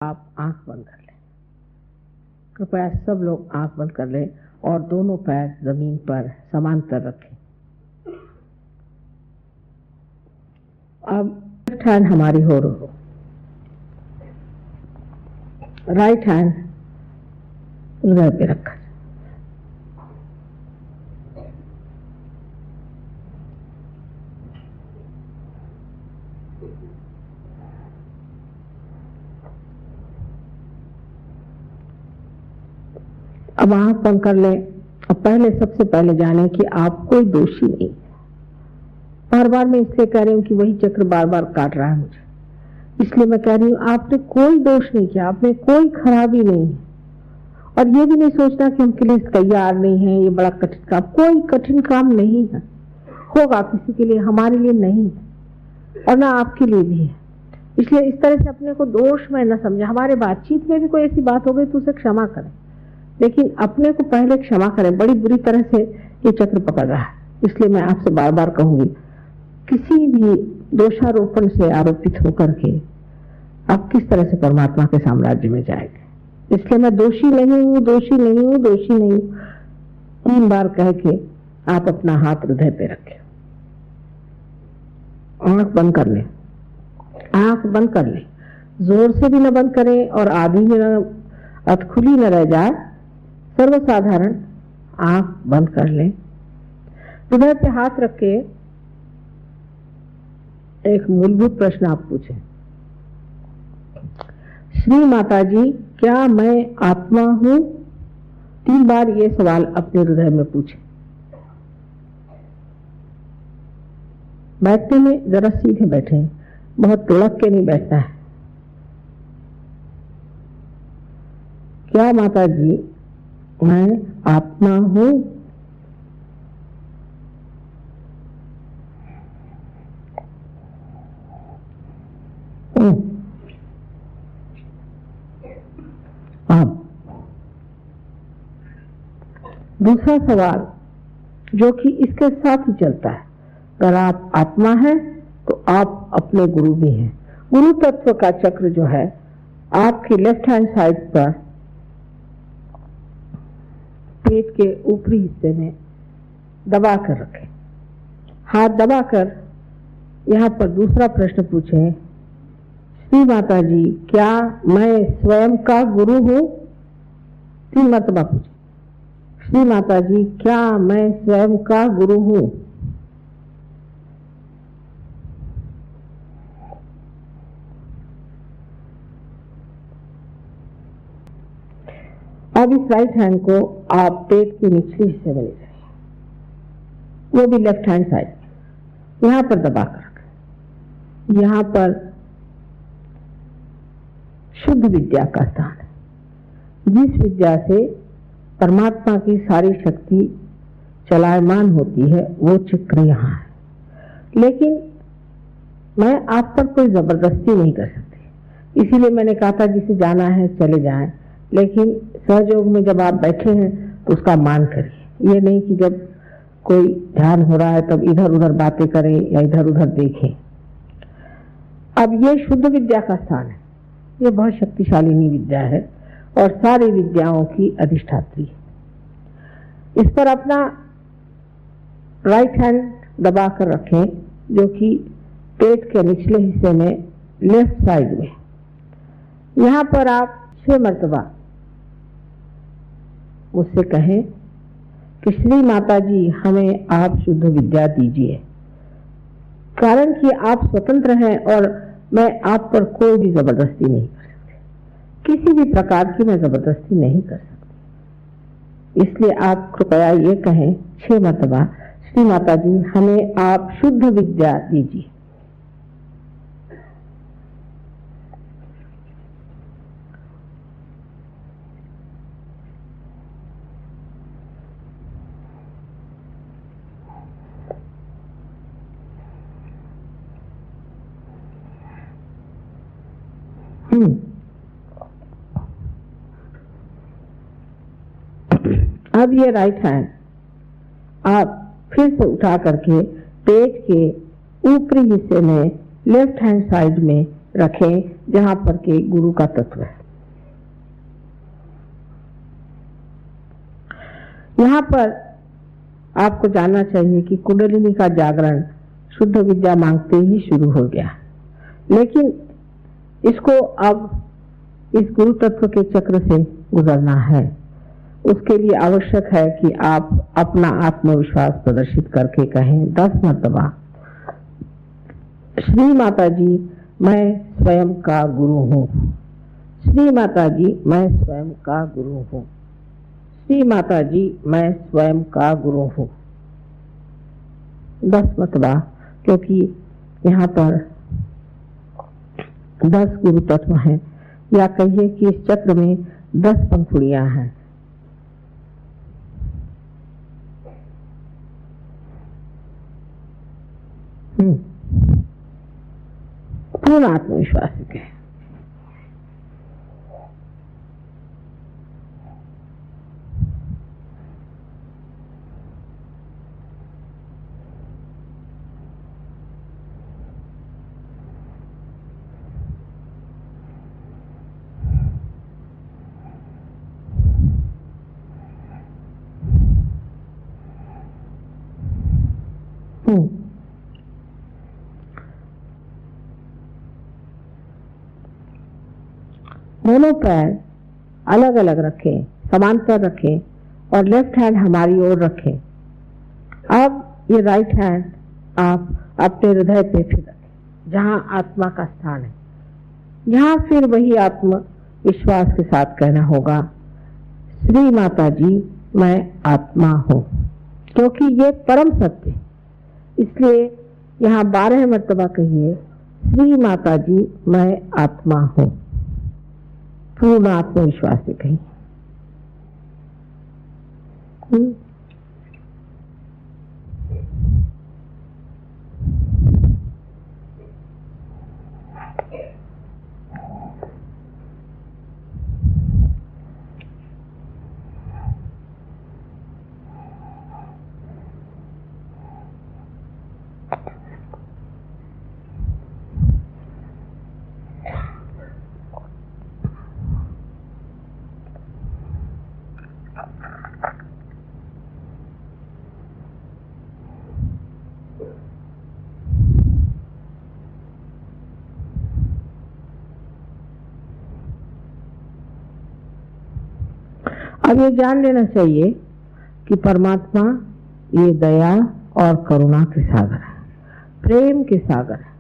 आप आंख बंद कर लें। कृपया सब लोग आंख बंद कर लें और दोनों पैर जमीन पर समांतर रखें। अब लेफ्ट हैंड हमारी हो रही, राइट हैंड हृदय पे रखा। अब आंख बंद कर लें। अब सबसे पहले जाने कि आप कोई दोषी नहीं। बार बार मैं इसलिए कह रही हूँ कि वही चक्र बार बार काट रहा है मुझे, इसलिए मैं कह रही हूँ आपने कोई दोष नहीं किया, आपने कोई खराबी नहीं है। और ये भी नहीं सोचना कि हम के लिए तैयार नहीं है, ये बड़ा कठिन काम। कोई कठिन काम नहीं है, होगा किसी के लिए, हमारे लिए नहीं है और ना आपके लिए भी है। इसलिए इस तरह से अपने को दोष में न समझे। हमारे बातचीत में भी कोई ऐसी बात हो गई तो उसे क्षमा करें, लेकिन अपने को पहले क्षमा करें। बड़ी बुरी तरह से ये चक्र पकड़ रहा है, इसलिए मैं आपसे बार बार कहूंगी, किसी भी दोषारोपण से आरोपित होकर के आप किस तरह से परमात्मा के साम्राज्य में जाएंगे। इसलिए मैं दोषी नहीं हूं, दोषी नहीं हूं, दोषी नहीं हूं 3 बार कह के आप अपना हाथ हृदय पे रखें। आंख बंद कर लें, आंख बंद कर लें, जोर से भी न बंद करें और आधी में न अधखुली न रह जाए। सर्वसाधारण आंख बंद कर लें, हृदय पे हाथ रख के एक मूलभूत प्रश्न आप पूछें, श्री माता जी क्या मैं आत्मा हूं? 3 बार ये सवाल अपने हृदय में पूछें। बैठने में जरा सीधे बैठे, बहुत लुढ़क के नहीं बैठना है। क्या माता जी मैं आत्मा हूं? अब दूसरा सवाल जो कि इसके साथ ही चलता है, अगर आप आत्मा हैं तो आप अपने गुरु भी हैं। गुरु तत्व का चक्र जो है आपकी लेफ्ट हैंड साइड पर पेट के ऊपरी हिस्से में दबा कर रखें। हाथ दबाकर यहाँ पर दूसरा प्रश्न पूछें, श्री माता जी क्या मैं स्वयं का गुरु हूं? 3 मरतबा पूछें, श्री माता जी क्या मैं स्वयं का गुरु हूं? अब इस राइट हैंड को आप पेट के निचले हिस्से में ले जाइए, वो भी लेफ्ट हैंड साइड, यहां पर दबा कर रखें। यहां पर शुद्ध विद्या का स्थान है, जिस विद्या से परमात्मा की सारी शक्ति चलायमान होती है, वो चक्र यहां है। लेकिन मैं आप पर कोई जबरदस्ती नहीं कर सकती, इसीलिए मैंने कहा था जिसे जाना है चले जाएं, लेकिन सहयोग में जब आप बैठे हैं तो उसका मान करिए। ये नहीं कि जब कोई ध्यान हो रहा है तब इधर उधर बातें करें या इधर उधर देखें। अब ये शुद्ध विद्या का स्थान है, ये बहुत शक्तिशालिनी विद्या है और सारी विद्याओं की अधिष्ठात्री है। इस पर अपना राइट हैंड दबा कर रखें, जो कि पेट के निचले हिस्से में लेफ्ट साइड में। यहां पर आप 6 मरतबा मुझसे कहें कि श्री माता जी हमें आप शुद्ध विद्या दीजिए, कारण कि आप स्वतंत्र हैं और मैं आप पर कोई भी जबरदस्ती नहीं कर सकती, किसी भी प्रकार की मैं जबरदस्ती नहीं कर सकती। इसलिए आप कृपया ये कहें 6 मरतबा, श्री माता जी हमें आप शुद्ध विद्या दीजिए। अब ये राइट हैंड आप फिर से उठा करके पेट के ऊपरी हिस्से में लेफ्ट हैंड साइड में रखें जहां पर के गुरु का तत्व है। यहाँ पर आपको जानना चाहिए कि कुंडलिनी का जागरण शुद्ध विद्या मांगते ही शुरू हो गया, लेकिन इसको अब इस गुरु तत्व के चक्र से गुजरना है। उसके लिए आवश्यक है कि आप अपना आत्मविश्वास प्रदर्शित करके कहें 10 मर्तबा, श्री माता जी मैं स्वयं का गुरु हूँ, श्री माता जी मैं स्वयं का गुरु हूँ, श्री माता जी मैं स्वयं का गुरु हूँ। 10 मर्तबा, क्योंकि यहाँ पर 10 गुरु तत्व हैं, या कहिए कि इस चक्र में 10 पंखुड़ियां हैं। पूर्ण आत्मविश्वास के दोनों पैर अलग अलग रखें, समांतर रखें और लेफ्ट हैंड हमारी ओर रखें। अब ये राइट हैंड आप अपने हृदय पे फिर रखें जहां आत्मा का स्थान है। यहाँ फिर वही आत्म विश्वास के साथ कहना होगा, श्री माता जी मैं आत्मा हूँ, क्योंकि ये परम सत्य, इसलिए यहाँ 12 मर्तबा कहिए, श्री माता जी मैं आत्मा हूँ। पूर्ण आत्मविश्वास से कहिए। अब ये जान लेना चाहिए कि परमात्मा ये दया और करुणा के सागर है, प्रेम के सागर है,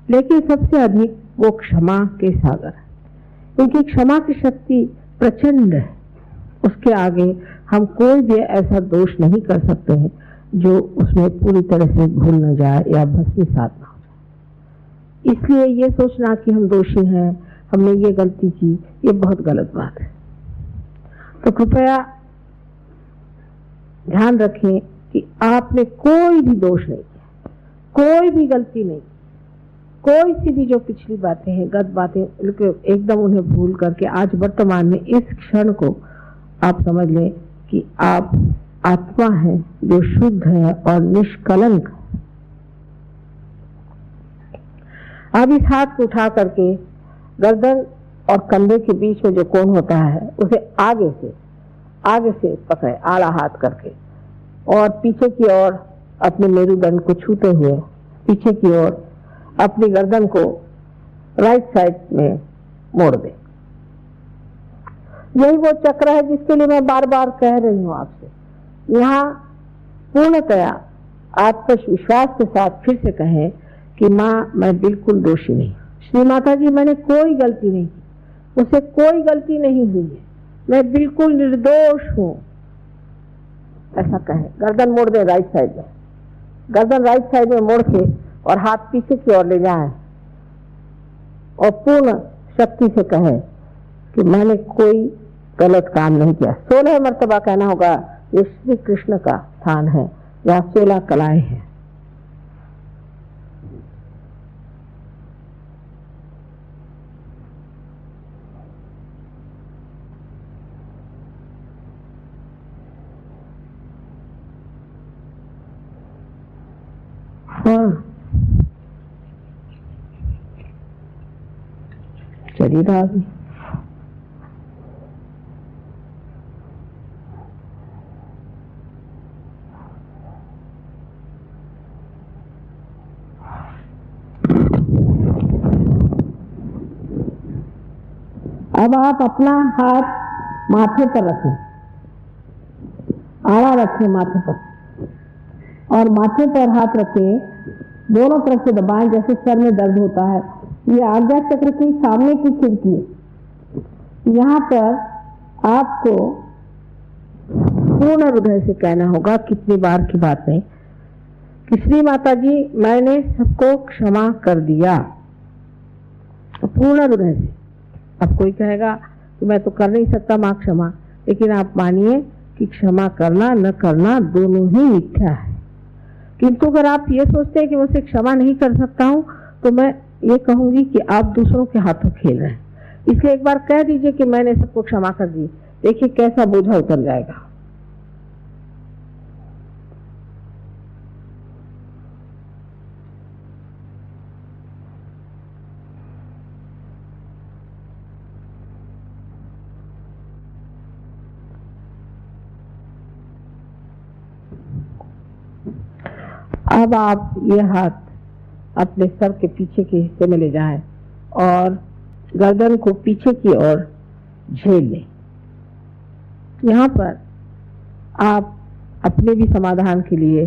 लेकिन सबसे अधिक वो क्षमा के सागर है। क्योंकि क्षमा की शक्ति प्रचंड है, उसके आगे हम कोई भी ऐसा दोष नहीं कर सकते हैं जो उसमें पूरी तरह से भूल न जाए या भस्मीसात न हो जाए। इसलिए ये सोचना कि हम दोषी हैं, हमने ये गलती की, ये बहुत गलत बात है। तो कृपया ध्यान रखें कि आपने कोई भी दोष नहीं किया, कोई भी गलती नहीं, कोई सी भी जो पिछली बातें हैं, गत बातें, एकदम उन्हें भूल करके आज वर्तमान में इस क्षण को आप समझ लें कि आप आत्मा है जो शुद्ध है और निष्कलंक। अब इस हाथ को उठा करके गर्दन और कंधे के बीच में जो कोण होता है उसे आगे से पकड़े, आड़ा हाथ करके, और पीछे की ओर अपने मेरुदंड को छूते हुए पीछे की ओर अपनी गर्दन को राइट साइड में मोड़ दे। यही वो चक्र है जिसके लिए मैं बार बार कह रही हूं आपसे। यहाँ पूर्णतया आत्मविश्वास के साथ फिर से कहें कि माँ मैं बिल्कुल दोषी नहीं, श्री माता जी मैंने कोई गलती नहीं की, मुझसे कोई गलती नहीं हुई है, मैं बिल्कुल निर्दोष हूं। ऐसा कहें, गर्दन मोड़ दे राइट साइड में, गर्दन राइट साइड में मोड़ के और हाथ पीछे की ओर ले जाएं और पूर्ण शक्ति से कहें कि मैंने कोई गलत काम नहीं किया। 16 मर्तबा कहना होगा, ये श्री कृष्ण का स्थान है, यहाँ 16 कलाएं हैं। हाँ, शरीर आ गई। अब आप अपना हाथ माथे पर रखें, आड़ा रखें माथे पर, और माथे पर हाथ रखें, दोनों तरफ से दबाएं जैसे सर में दर्द होता है। ये आज्ञा चक्र की सामने की खिड़की है। यहाँ पर आपको पूर्ण हृदय से कहना होगा कितनी बार की बात है कि श्री माता जी मैंने सबको क्षमा कर दिया, पूर्ण हृदय से। अब कोई कहेगा कि मैं तो कर नहीं सकता माँ क्षमा, लेकिन आप मानिए कि क्षमा करना न करना दोनों ही मिथ्या है। किंतु अगर आप ये सोचते हैं कि मुझसे क्षमा नहीं कर सकता हूं, तो मैं ये कहूंगी कि आप दूसरों के हाथों खेल रहे हैं। इसलिए एक बार कह दीजिए कि मैंने सबको क्षमा कर दी, देखिए कैसा बोझा उतर जाएगा। अब आप ये हाथ अपने सर के पीछे के हिस्से में ले जाएं और गर्दन को पीछे की ओर झेल लें। यहाँ पर आप अपने भी समाधान के लिए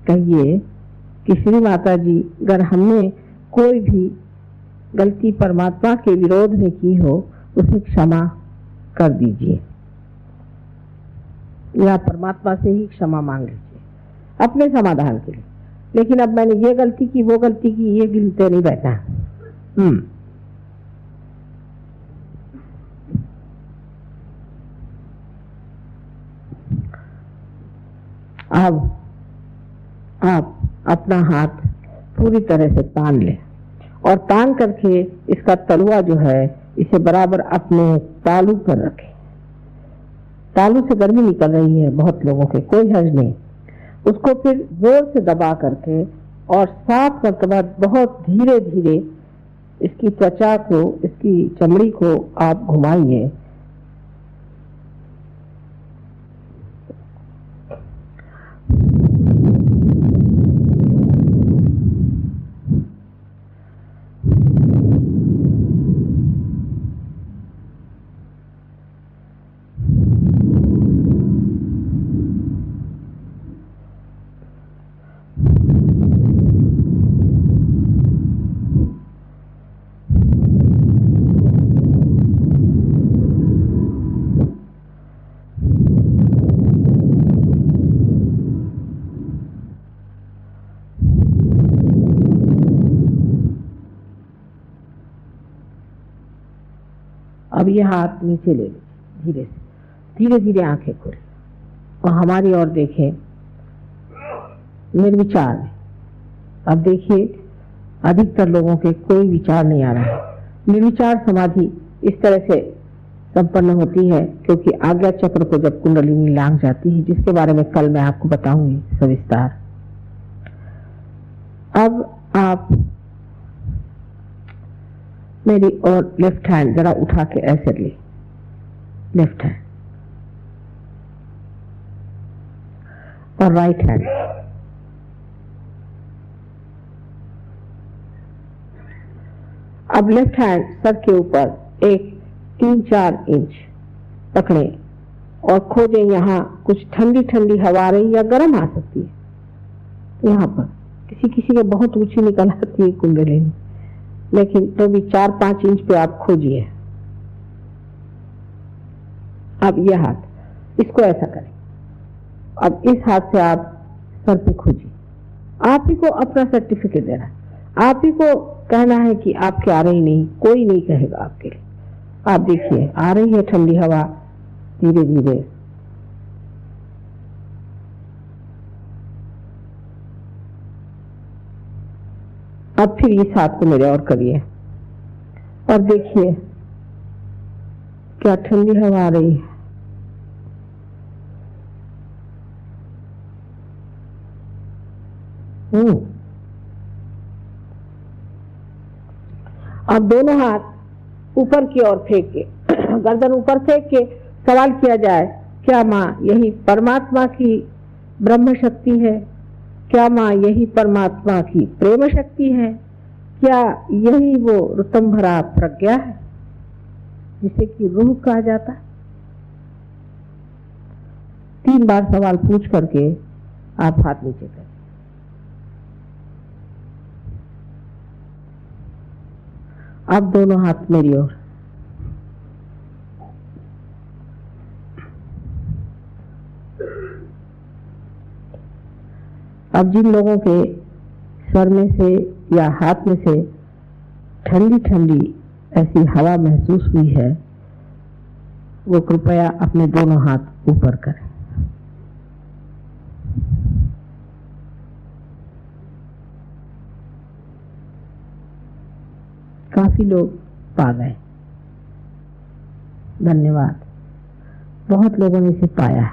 कहिए कि श्री माता जी, अगर हमने कोई भी गलती परमात्मा के विरोध में की हो, उसे क्षमा कर दीजिए, या परमात्मा से ही क्षमा मांग लीजिए अपने समाधान के लिए। लेकिन अब मैंने ये गलती की, वो गलती की, ये गिनते नहीं बैठा। अब आप अपना हाथ पूरी तरह से तान लें और तान करके इसका तलुआ जो है इसे बराबर अपने तालू पर रखें। तालू से गर्मी निकल रही है बहुत लोगों के, कोई हर्ज नहीं। उसको फिर जोर से दबा करके और 7 मरतबा बहुत धीरे धीरे इसकी त्वचा को, इसकी चमड़ी को आप घुमाइए। अब ये हाथ नीचे ले लीजिए, धीरे से, धीरे धीरे आंखें खोलें और हमारी ओर देखें निर्विचार में। अब देखिए अधिकतर लोगों के कोई विचार नहीं आ रहा है। निर्विचार समाधि इस तरह से संपन्न होती है क्योंकि आज्ञा चक्र को जब कुंडलिनी लांघ जाती है, जिसके बारे में कल मैं आपको बताऊंगी सविस्तार। अब आप मेरी और लेफ्ट हैंड जरा उठा के ऐसे ले, लेफ्ट हैंड और राइट हैंड। अब लेफ्ट हैंड सर के ऊपर एक 3-4 इंच पकड़े और खोजें यहाँ कुछ ठंडी ठंडी हवा रही या गर्म आ सकती है। यहाँ पर किसी किसी के बहुत ऊंची निकल आती है कुंडलिनी, लेकिन तो भी 4-5 इंच पे आप खोजिए। अब यह हाथ, इसको ऐसा करें। अब इस हाथ से आप सर पे खोजिए। आप ही को अपना सर्टिफिकेट देना है, आप ही को कहना है कि आपके आ रही नहीं, कोई नहीं कहेगा आपके लिए। आप देखिए आ रही है ठंडी हवा धीरे धीरे। अब फिर इस हाथ को मेरे और करिए और देखिए क्या ठंडी हवा आ रही है। अब दोनों हाथ ऊपर की ओर फेंक के, गर्दन ऊपर फेंक के सवाल किया जाए, क्या माँ यही परमात्मा की ब्रह्म शक्ति है? क्या माँ यही परमात्मा की प्रेम शक्ति है? क्या यही वो रुतम भरा प्रज्ञा है जिसे कि रूह कहा जाता है? 3 बार सवाल पूछ करके आप हाथ नीचे करें। अब दोनों हाथ मेरी ओर। अब जिन लोगों के सर में से या हाथ में से ठंडी ठंडी ऐसी हवा महसूस हुई है, वो कृपया अपने दोनों हाथ ऊपर करें। काफी लोग पा गए, धन्यवाद। बहुत लोगों ने इसे पाया।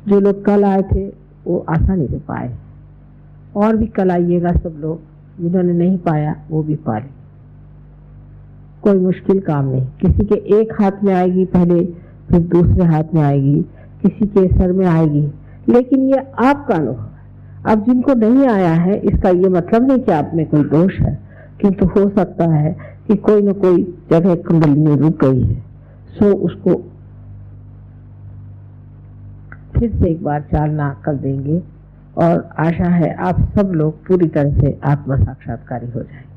जो लोग कल आए थे वो आसानी से पाए, और भी कल आइएगा सब लोग, जिन्होंने नहीं पाया वो भी पा ले। कोई मुश्किल काम नहीं। किसी के एक हाथ में आएगी पहले, फिर दूसरे हाथ में आएगी, किसी के सर में आएगी, लेकिन ये आपका अनुभव है। अब जिनको नहीं आया है इसका ये मतलब नहीं कि आप में कोई दोष है, किंतु हो सकता है कि कोई न कोई जगह कुंडली में रुक गई है, सो उसको फिर से एक बार चालना कर देंगे, और आशा है आप सब लोग पूरी तरह से आत्म साक्षात्कारी हो जाएंगे।